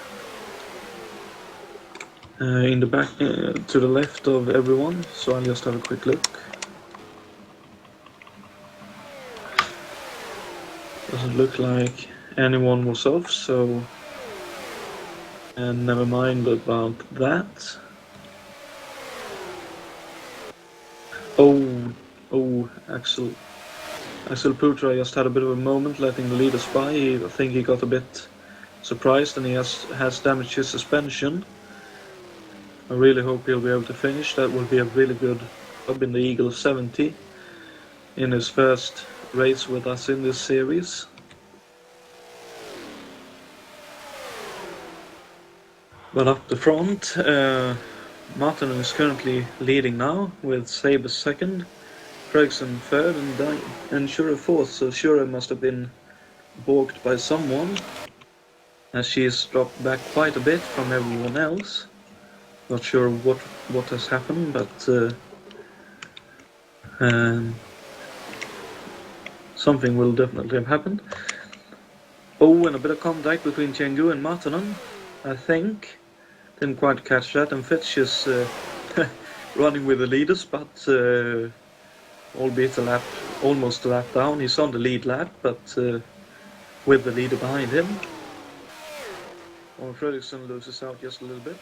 in the back to the left of everyone, so I'll just have a quick look. Doesn't look like anyone was off, so and never mind about that. Oh, Axel Putra just had a bit of a moment letting the leaders by. I think he got a bit surprised, and he has damaged his suspension. I really hope he'll be able to finish. That will be a really good job in the Eagle 70 in his first race with us in this series. But up the front, Martin is currently leading now with Saber second, Fredriksson third, and Schurer fourth. So Schurer must have been balked by someone, as she's dropped back quite a bit from everyone else. Not sure what has happened, but something will definitely have happened. Oh, and a bit of contact between Chengdu and Martanen, I think. Didn't quite catch that, and Fitch is running with the leaders, but albeit almost a lap down. He's on the lead lap, but with the leader behind him. Oh, Fredriksson loses out just a little bit.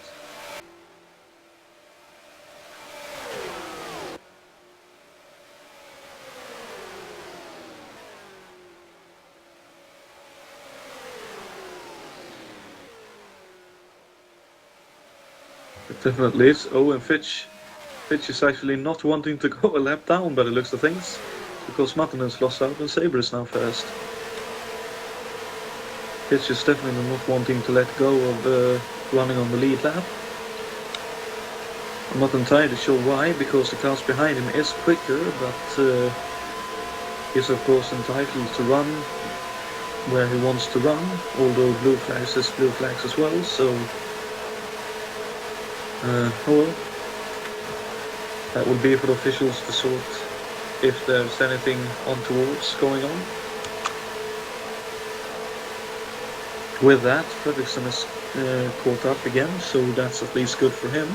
It definitely is. Oh, and Fitch is actually not wanting to go a lap down by the looks of things, because Martinen's lost out and Saber is now first. Fitch is definitely not wanting to let go of running on the lead lap. I'm not entirely sure why, because the cars behind him is quicker, but he's of course entitled to run where he wants to run, although blue flags is blue flags as well, so oh well. That would be for the officials to sort if there's anything untowards going on. With that, Fredriksson is caught up again, so that's at least good for him.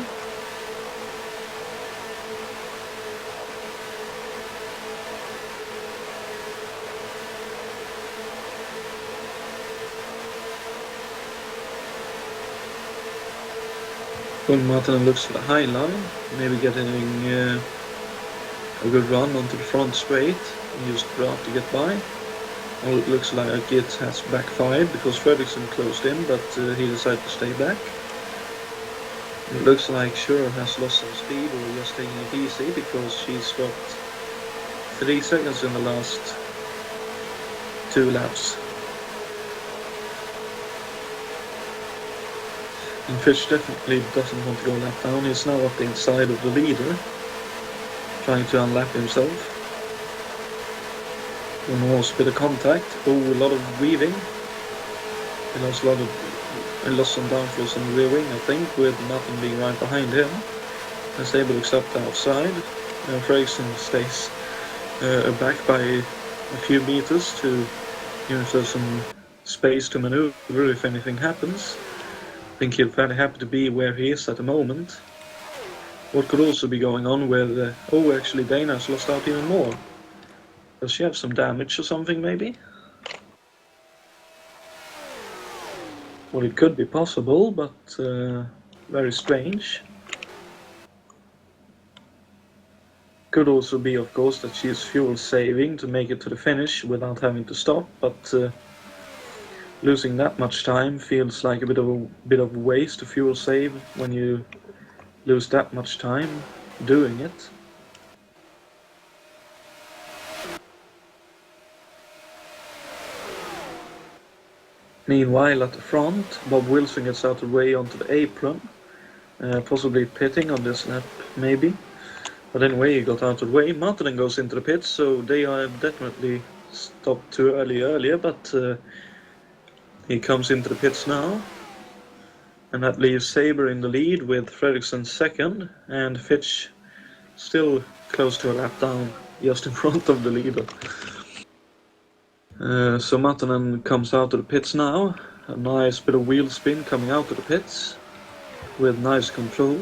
When Martin looks for the high line, maybe getting a good run onto the front straight and just grab to get by. Well, it looks like it has backfired because Fredriksson closed in, but he decided to stay back. It looks like Schurer has lost some speed, or just taking it easy, because she's got 3 seconds in the last 2 laps. And Fish definitely doesn't want to go lap down. He's now up the inside of the leader, trying to unlap himself. One more bit of contact. Oh, a lot of weaving. He lost some downforce on the rear wing, I think, with nothing being right behind him. And Saber looks up the outside. And Fredriksson stays back by a few meters to, there's some space to maneuver if anything happens. I think he'll fairly happy to be where he is at the moment. What could also be going on with... oh, actually Dana's lost out even more. Does she have some damage or something, maybe? Well, it could be possible, but very strange. Could also be, of course, that she is fuel saving to make it to the finish without having to stop, but losing that much time feels like a bit of a waste to fuel save when you lose that much time doing it. Meanwhile, at the front, Bob Wilson gets out of the way onto the apron, possibly pitting on this lap, maybe. But anyway, he got out of the way. Martin goes into the pits, so they are definitely stopped too earlier, but he comes into the pits now. And that leaves Saber in the lead with Fredriksson second, and Fitch still close to a lap down, just in front of the leader. So Matanen comes out of the pits now. A nice bit of wheel spin coming out of the pits with nice control.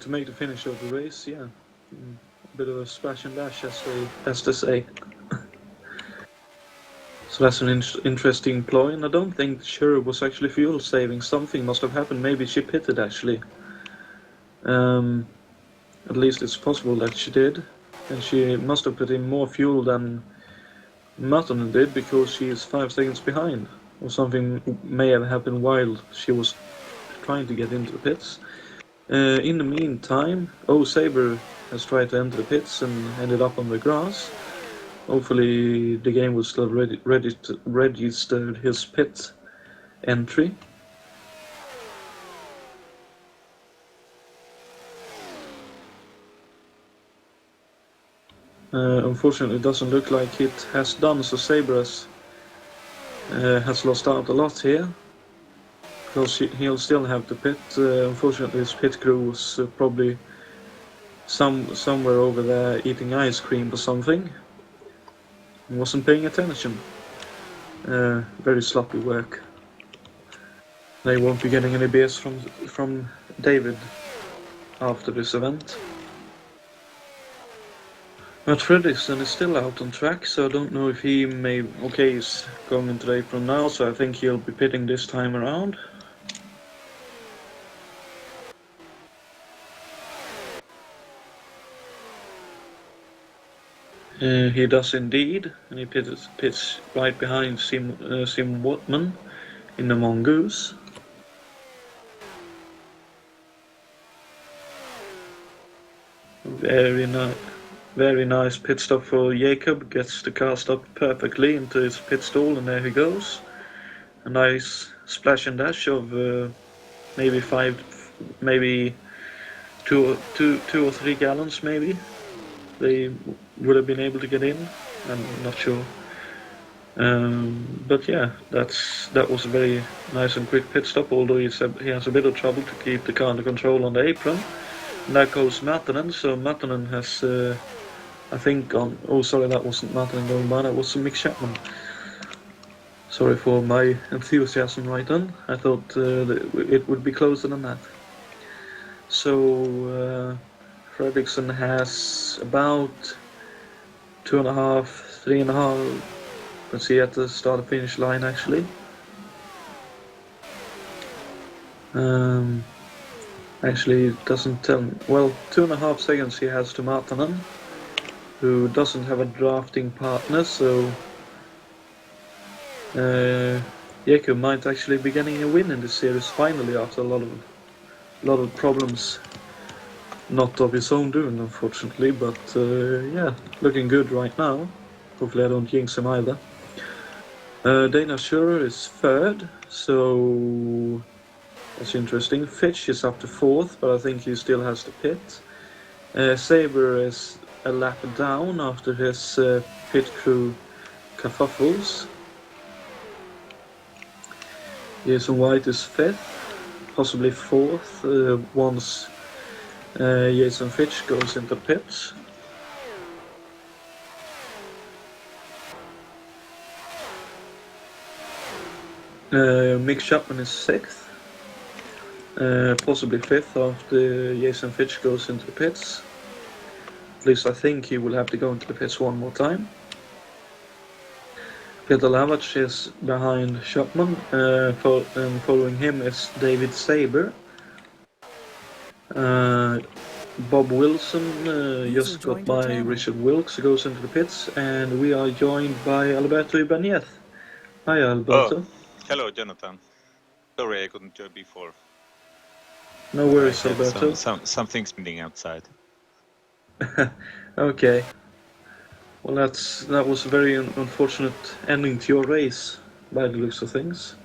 To make the finish of the race, yeah. A bit of a splash and dash, as they say. So that's an interesting ploy, and I don't think Shure was actually fuel saving. Something must have happened. Maybe she pitted actually. At least it's possible that she did, and she must have put in more fuel than Matanen did, because she is 5 seconds behind, or something may have happened while she was trying to get into the pits. In the meantime, Saber has tried to enter the pits and ended up on the grass. Hopefully the game will still register his pit entry. Unfortunately, it doesn't look like it has done, so Saber has lost out a lot here. Because he'll still have to pit. Unfortunately, his pit crew was probably somewhere over there eating ice cream or something. He wasn't paying attention. Very sloppy work. They won't be getting any beers from David after this event. But Fredriksson is still out on track, so I don't know if he may... Okay, he's going into the apron now, so I think he'll be pitting this time around. He does indeed, and he pits right behind Sim Watman in the Mongoose. Very nice pit stop for Jacob. Gets the car stopped perfectly into his pit stall, and there he goes. A nice splash and dash of maybe two or three gallons, maybe. They would have been able to get in. I'm not sure. But yeah, that was a very nice and quick pit stop, although he has a bit of trouble to keep the car under control on the apron. And there goes Matanen, so Matanen has, I think, gone... Oh, sorry, that wasn't Matanen going by, that was Mick Chapman. Sorry for my enthusiasm right then. I thought it would be closer than that. So... Fredriksson has about 2.5, 3.5. Let's see at the start and finish line actually. Actually, it doesn't tell me. Well, 2.5 seconds he has to Matanen, who doesn't have a drafting partner, so Jakob might actually be getting a win in this series finally after a lot of problems. Not of his own doing, unfortunately, but yeah, looking good right now. Hopefully I don't jinx him either. Dana Schurer is third, so that's interesting. Fitch is up to fourth, but I think he still has to pit. Saber is a lap down after his pit crew kerfuffles. Jason White is 5th, possibly 4th, once Jason Fitch goes into pits. Mick Chapman is 6th, possibly 5th after Jason Fitch goes into the pits. At least I think he will have to go into the pits one more time. Peter Lavach is behind Chapman, and following him is David Saber. Bob Wilson just got by Richard Wilkes, goes into the pits, and we are joined by Alberto Ibanez. Hi, Alberto. Oh, hello, Jonathan. Sorry I couldn't join before. No worries, Alberto. Something's spinning outside. Okay. Well, that was a very unfortunate ending to your race, by the looks of things.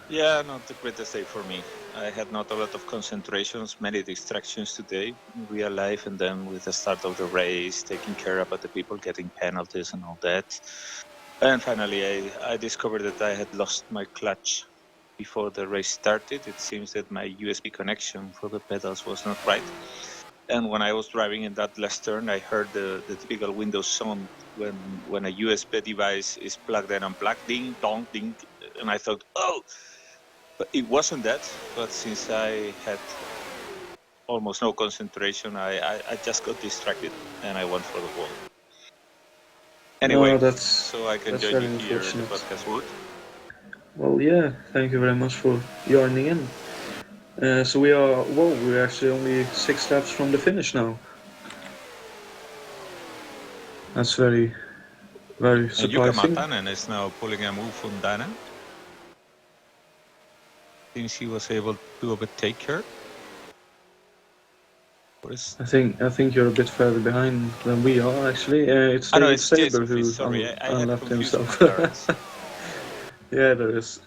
Yeah, not the greatest day for me. I had not a lot of concentrations, many distractions today in real life, and then with the start of the race, taking care about the people getting penalties and all that. And finally, I discovered that I had lost my clutch before the race started. It seems that my USB connection for the pedals was not right. And when I was driving in that last turn, I heard the typical Windows sound when a USB device is plugged and unplugged, ding, dong, ding. And I thought, oh, but it wasn't that. But since I had almost no concentration, I just got distracted and I went for the wall. Anyway, so I can join you here in the podcast wood. Well, yeah, thank you very much for joining in. So we're actually only 6 laps from the finish now. That's very, very surprising. And Jonatan is now pulling a move on Dana. Since he was able to overtake her. I think you're a bit further behind than we are, actually. It's David Saber who unlapped himself. Yeah, there is.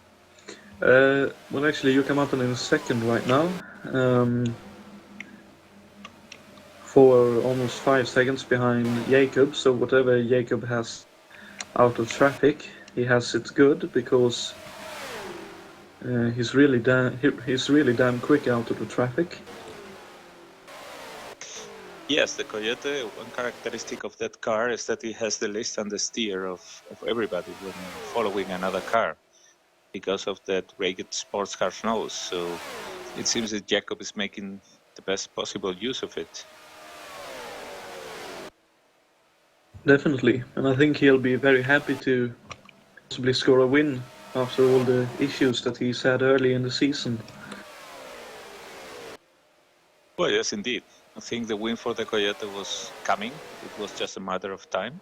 Well, actually, Jonatan is 2nd right now, for almost 5 seconds behind Jacob. So whatever Jacob has out of traffic, he has it good because he's really damn quick out of the traffic. Yes, the Coyote, one characteristic of that car is that it has the list and the steer of everybody when following another car, because of that ragged sports car nose. So it seems that Jacob is making the best possible use of it. Definitely, and I think he'll be very happy to possibly score a win after all the issues that he's had early in the season. Well, yes, indeed. I think the win for the Coyote was coming. It was just a matter of time.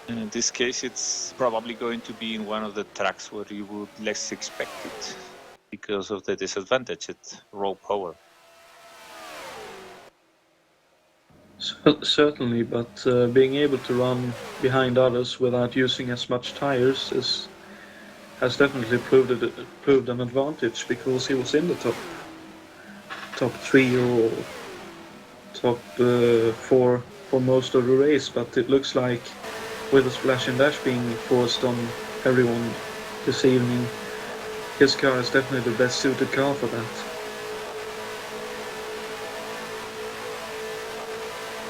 And in this case, it's probably going to be in one of the tracks where you would less expect it because of the disadvantage at raw power. Certainly, but being able to run behind others without using as much tires has definitely proved an advantage, because he was in the top 3 or top 4 for most of the race, but it looks like with the splash and dash being forced on everyone this evening, his car is definitely the best suited car for that.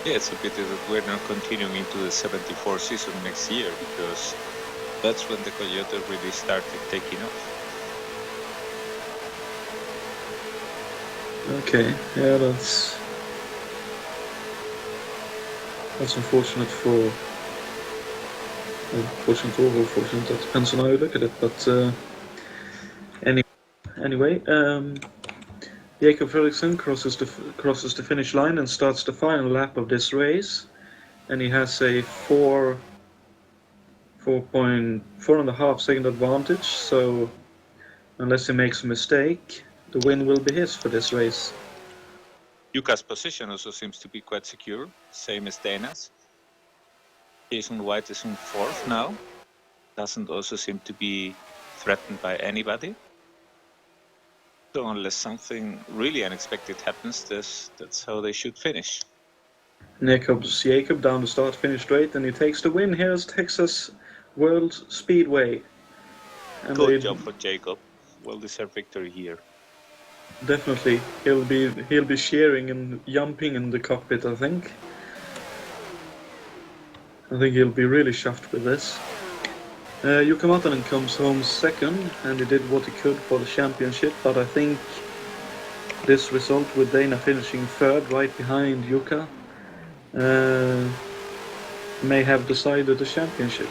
Yeah, it's a pity that we're not continuing into the 74 season next year, because that's when the Coyote really started taking off. Okay, yeah, that's unfortunate for unfortunate, that depends on how you look at it, but anyway, Jakob Fredriksson crosses the finish line and starts the final lap of this race, and he has a 4.5 second advantage, so unless he makes a mistake, the win will be his for this race. Yuka's position also seems to be quite secure, same as Dana's. Jason White is in 4th now. Doesn't also seem to be threatened by anybody. So unless something really unexpected happens, that's how they should finish. Jacob down the start-finish straight, and he takes the win here as Texas World Speedway. And Good job for Jacob. Well-deserved victory here. Definitely, he'll be cheering and jumping in the cockpit. I think he'll be really chuffed with this. Jukka Matanen comes home second, and he did what he could for the championship. But I think this result, with Dana finishing third, right behind Jukka, may have decided the championship.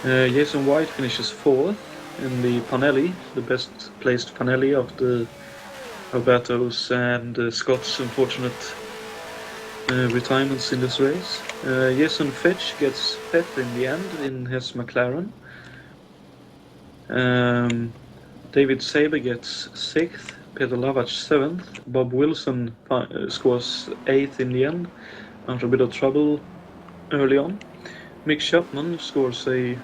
Jason White finishes fourth in the Panelli, the best placed Panelli after Alberto's and Scott's unfortunate retirements in this race. Jason Fitch gets fifth in the end in his McLaren. David Saber gets sixth, Peter Lavach seventh, Bob Wilson scores eighth in the end after a bit of trouble early on. Mick Chapman scores a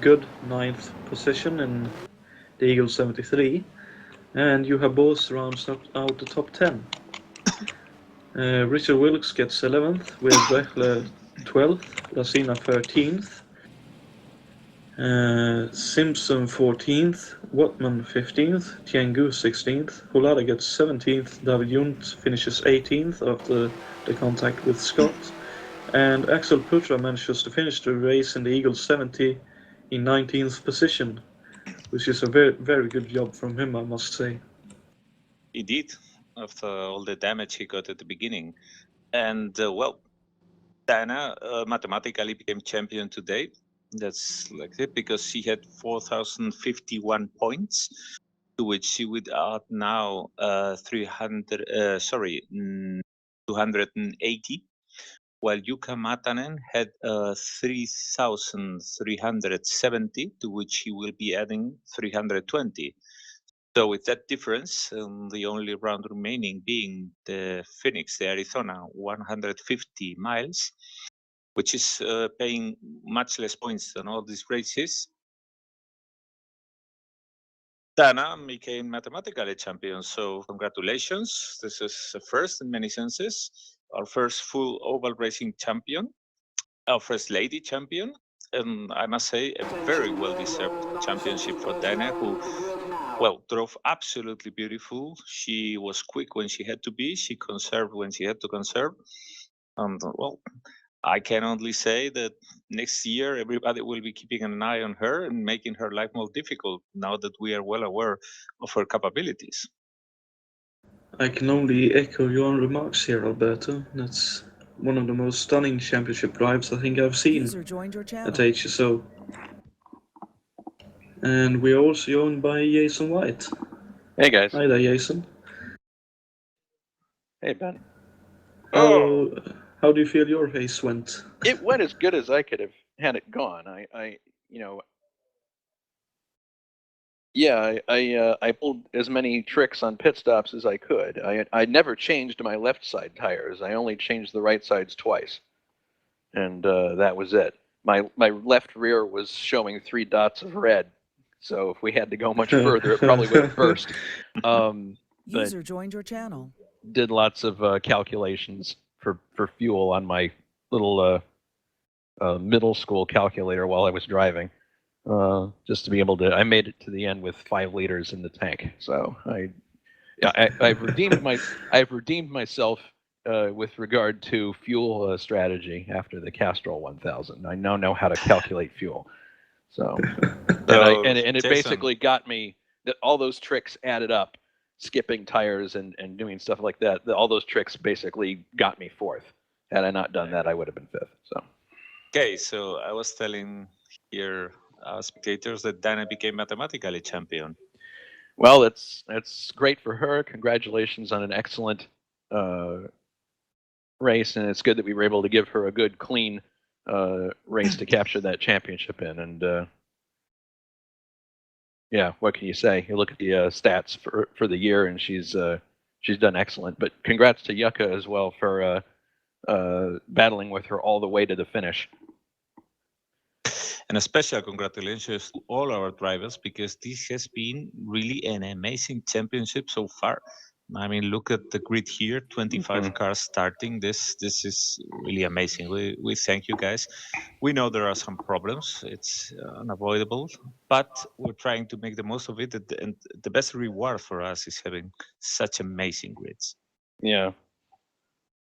good ninth position in the Eagle 73, and Juha Bos rounds out the top 10. Richard Wilkes gets 11th, with Drechler 12th, Lacina 13th, Simpson 14th, Watman 15th, Tiangu 16th, Holada gets 17th, David Junt finishes 18th after the contact with Scott, and Axel Putra manages to finish the race in the Eagle 70 in 19th position, which is a very, very good job from him, I must say. He did, after all the damage he got at the beginning. And, Dana mathematically became champion today. That's like it, because she had 4,051 points, to which she would add now 280, while Jukka Matanen had 3,370, to which he will be adding 320. So with that difference, the only round remaining being the Phoenix, the Arizona, 150 miles, which is paying much less points than all these races. Dana became mathematically champion, so congratulations. This is the first in many senses, our first full oval racing champion, our first lady champion, and I must say a very well-deserved championship for Dana, who, drove absolutely beautiful. She was quick when she had to be, she conserved when she had to conserve, and I can only say that next year everybody will be keeping an eye on her and making her life more difficult now that we are well aware of her capabilities. I can only echo your own remarks here, Alberto. That's one of the most stunning championship drives I think I've seen at HSO. And we're also joined by Jason White. Hey guys. Hi there, Jason. Hey Ben. How do you feel your race went? It went as good as I could have had it gone. I pulled as many tricks on pit stops as I could. I never changed my left side tires. I only changed the right sides twice, and that was it. My left rear was showing 3 dots of red, so if we had to go much further, it probably would have burst. User joined your channel. Did lots of calculations for fuel on my little middle school calculator while I was driving, just to be able to. I made it to the end with 5 liters in the tank. So I've redeemed myself with regard to fuel strategy after the Castrol 1000. I now know how to calculate fuel. So and it basically got me that all those tricks added up. Skipping tires and doing stuff like that, all those tricks basically got me 4th. Had I not done that, I would have been 5th. So. Okay, so I was telling here spectators that Dana became mathematically champion. Well, it's great for her. Congratulations on an excellent race, and it's good that we were able to give her a good, clean race to capture that championship in. And yeah, what can you say? You look at the stats for the year, and she's done excellent. But congrats to Jukka as well for battling with her all the way to the finish. And a special congratulations to all our drivers, because this has been really an amazing championship so far. I mean, look at the grid here, 25 cars starting. This is really amazing. We thank you guys. We know there are some problems. It's unavoidable, but we're trying to make the most of it. And the best reward for us is having such amazing grids. Yeah.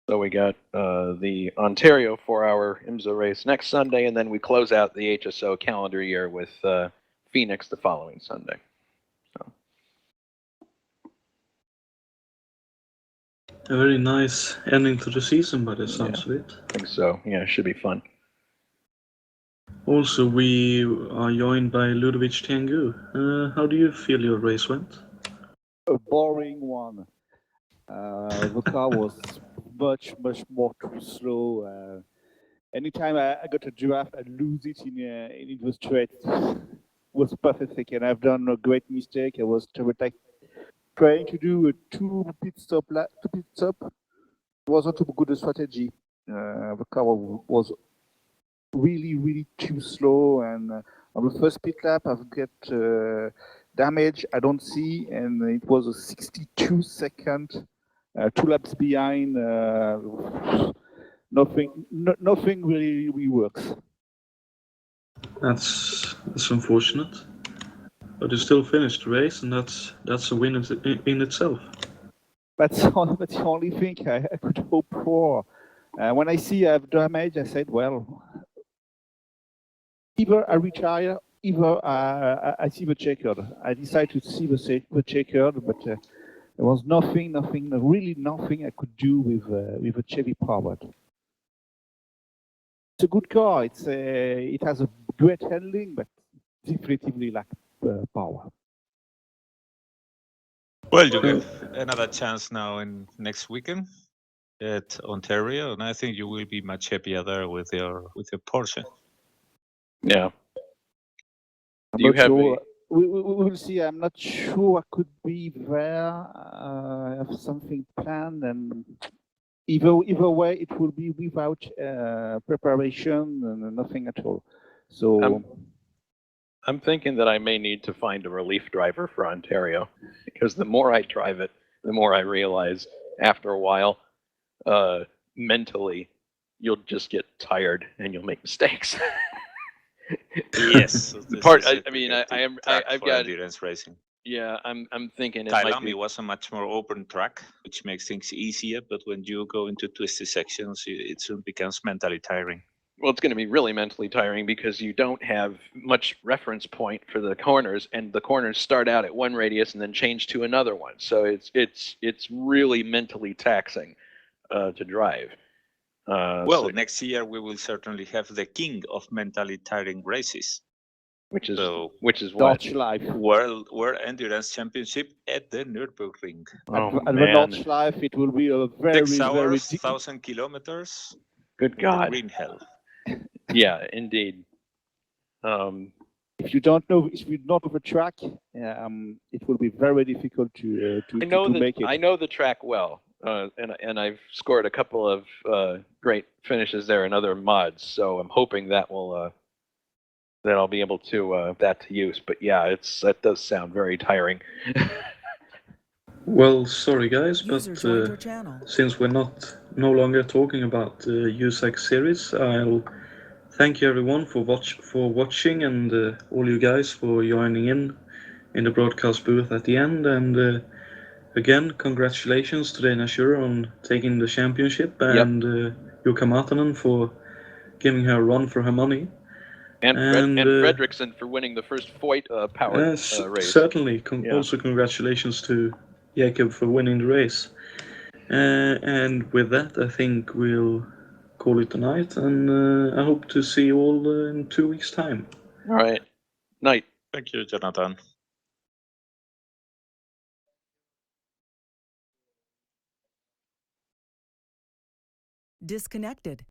So we got the Ontario 4-hour IMSA race next Sunday, and then we close out the HSO calendar year with Phoenix the following Sunday. So. A very nice ending to the season by the sounds of it. I think so. Yeah, it should be fun. Also, we are joined by Ludovic Tengu. How do you feel your race went? A boring one. The car was much more too slow. Anytime I got a draft, I lose it in the straight. It was pathetic, and I've done a great mistake. I was trying to do a two pit stop. It wasn't a good strategy. The car was really too slow, and on the first pit lap, I've got damage I don't see, and it was a 62 second. 2 laps behind, nothing really works. That's unfortunate, but you still finished the race, and that's a win in itself. That's the only thing I could hope for. When I see I have damage, I said, well, either I retire, either I see the checkered. I decided to see the checkered, but there was really nothing I could do with a Chevy Paulet. It's a good car. It has a great handling, but definitively lack power. Well, you have another chance now in next weekend at Ontario, and I think you will be much happier there with your Porsche. Yeah. I'm not sure. We will see. I'm not sure I could be there. I have something planned, and either way, it will be without preparation and nothing at all. So I'm thinking that I may need to find a relief driver for Ontario, because the more I drive it, the more I realize after a while, mentally, you'll just get tired and you'll make mistakes. Yes, I've got endurance racing. Yeah, I'm thinking it Kyalami might be. was a much more open track, which makes things easier. But when you go into twisty sections, it soon becomes mentally tiring. Well, it's going to be really mentally tiring because you don't have much reference point for the corners, and the corners start out at one radius and then change to another one. So it's really mentally taxing to drive. So next year we will certainly have the king of mentally tiring races, which is what? Dutch Life World Endurance Championship at the Nürburgring. At the Dutch Life, it will be a very 6 hours, 1,000 kilometers. Good God! Green hell. Yeah, indeed. If you don't know the track, it will be very difficult to make it. I know the track well. And I've scored a couple of great finishes there in other mods, so I'm hoping that will that I'll be able to that to use. But yeah, that does sound very tiring. Well, sorry guys, but channel. Since we're no longer talking about the USAC series, I'll thank you everyone for watching, and all you guys for joining in the broadcast booth at the end, and. Again, congratulations to Dana Shure on taking the championship, and Jukka Matanen for giving her a run for her money. And Fredriksson for winning the first power race. Certainly. Also congratulations to Jakob for winning the race. And with that, I think we'll call it a night, and I hope to see you all in 2 weeks' time. All right. Night. Thank you, Jonatan. Disconnected.